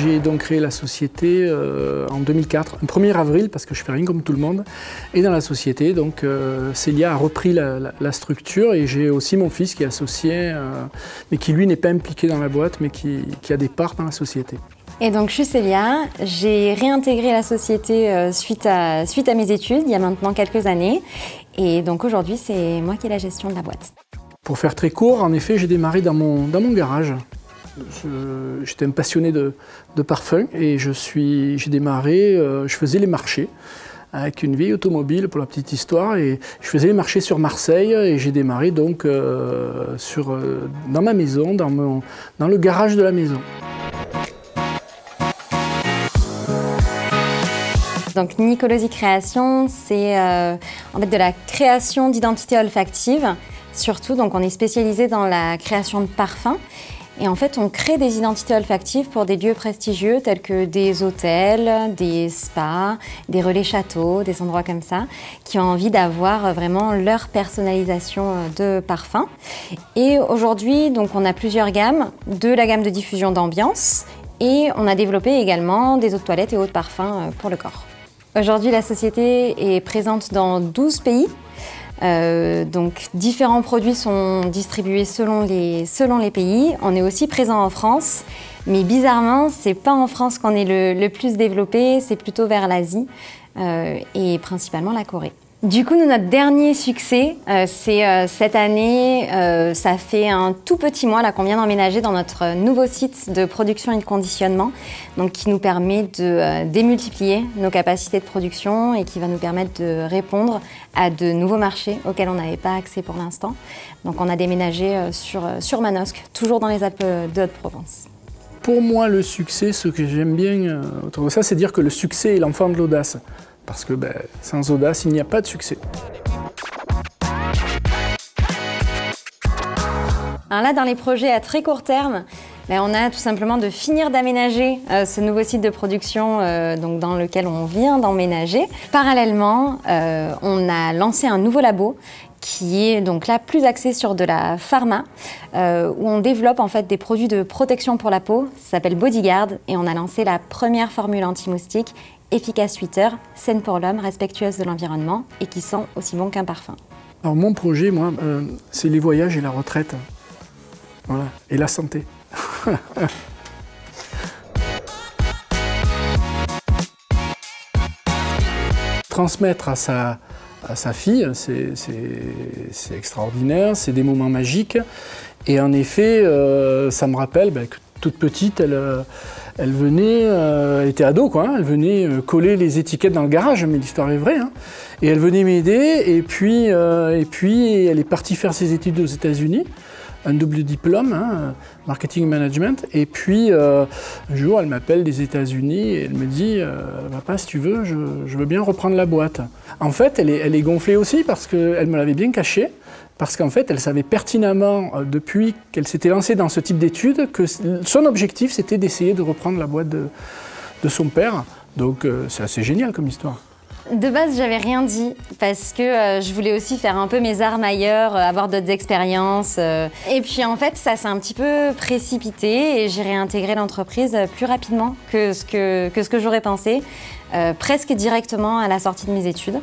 J'ai donc créé la société en 2004, un 1er avril, parce que je fais rien comme tout le monde. Et dans la société, donc Célia a repris la structure et j'ai aussi mon fils qui est associé, mais qui lui n'est pas impliqué dans la boîte, mais qui a des parts dans la société. Et donc je suis Célia, j'ai réintégré la société suite à mes études, il y a maintenant quelques années. Et donc aujourd'hui, c'est moi qui ai la gestion de la boîte. Pour faire très court, en effet, j'ai démarré dans mon garage. J'étais un passionné de parfums et j'ai démarré, je faisais les marchés avec une vieille automobile pour la petite histoire et je faisais les marchés sur Marseille et j'ai démarré donc dans ma maison, dans le garage de la maison. Donc Nicolosi Création, c'est en fait de la création d'identités olfactives. Surtout, donc on est spécialisé dans la création de parfums. Et en fait, on crée des identités olfactives pour des lieux prestigieux tels que des hôtels, des spas, des relais châteaux, des endroits comme ça, qui ont envie d'avoir vraiment leur personnalisation de parfums. Et aujourd'hui, donc on a plusieurs gammes, de la gamme de diffusion d'ambiance, et on a développé également des eaux de toilette et eaux de parfum pour le corps. Aujourd'hui, la société est présente dans 12 pays. Donc différents produits sont distribués selon les pays. On est aussi présent en France, mais bizarrement, c'est pas en France qu'on est le plus développé, c'est plutôt vers l'Asie et principalement la Corée. Du coup, notre dernier succès, c'est cette année, ça fait un tout petit mois qu'on vient d'emménager dans notre nouveau site de production et de conditionnement, donc qui nous permet de démultiplier nos capacités de production et qui va nous permettre de répondre à de nouveaux marchés auxquels on n'avait pas accès pour l'instant. Donc on a déménagé sur Manosque, toujours dans les Alpes de Haute-Provence. Pour moi, le succès, ce que j'aime bien autour de ça, c'est dire que le succès est l'enfant de l'audace. Parce que sans audace, il n'y a pas de succès. Alors là, dans les projets à très court terme, on a tout simplement de finir d'aménager ce nouveau site de production donc dans lequel on vient d'emménager. Parallèlement, on a lancé un nouveau labo qui est donc là plus axé sur de la pharma, où on développe en fait des produits de protection pour la peau. Ça s'appelle Bodyguard et on a lancé la première formule anti-moustique efficace 8 heures, saine pour l'homme, respectueuse de l'environnement et qui sent aussi bon qu'un parfum. Alors mon projet, moi, c'est les voyages et la retraite. Voilà. Et la santé. Transmettre à sa fille, c'est extraordinaire, c'est des moments magiques. Et en effet, ça me rappelle que toute petite, elle venait, elle était ado quoi, elle venait coller les étiquettes dans le garage, mais l'histoire est vraie. Hein. Et elle venait m'aider, et puis elle est partie faire ses études aux États-Unis, un double diplôme, hein, marketing management. Et puis un jour, elle m'appelle des États-Unis et elle me dit papa, si tu veux, je veux bien reprendre la boîte. En fait, elle est gonflée aussi parce qu'elle me l'avait bien caché. Parce qu'en fait, elle savait pertinemment, depuis qu'elle s'était lancée dans ce type d'études, que son objectif, c'était d'essayer de reprendre la boîte de son père. Donc, c'est assez génial comme histoire. De base, j'avais rien dit, parce que je voulais aussi faire un peu mes armes ailleurs, avoir d'autres expériences. Et puis, en fait, ça s'est un petit peu précipité et j'ai réintégré l'entreprise plus rapidement que ce que j'aurais pensé, presque directement à la sortie de mes études.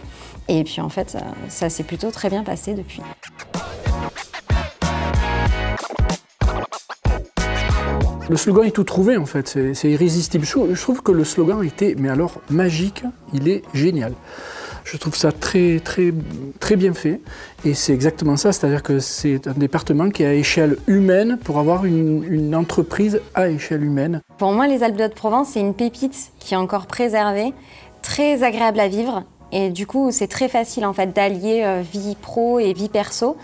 Et puis en fait, ça s'est plutôt très bien passé depuis. Le slogan est tout trouvé en fait, c'est irrésistible. Je trouve que le slogan était, mais alors magique, il est génial. Je trouve ça très bien fait et c'est exactement ça, c'est-à-dire que c'est un département qui est à échelle humaine pour avoir une entreprise à échelle humaine. Pour moi, les Alpes de Haute-Provence, c'est une pépite qui est encore préservée, très agréable à vivre. Et du coup, c'est très facile en fait d'allier vie pro et vie perso.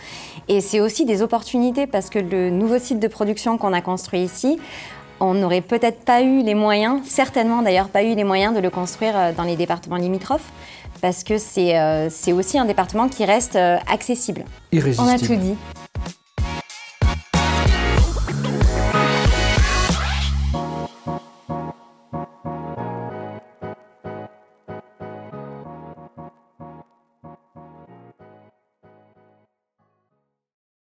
Et c'est aussi des opportunités parce que le nouveau site de production qu'on a construit ici, on n'aurait peut-être pas eu les moyens, certainement d'ailleurs pas eu les moyens de le construire dans les départements limitrophes, parce que c'est aussi un département qui reste accessible. Irrésistible. On a tout dit.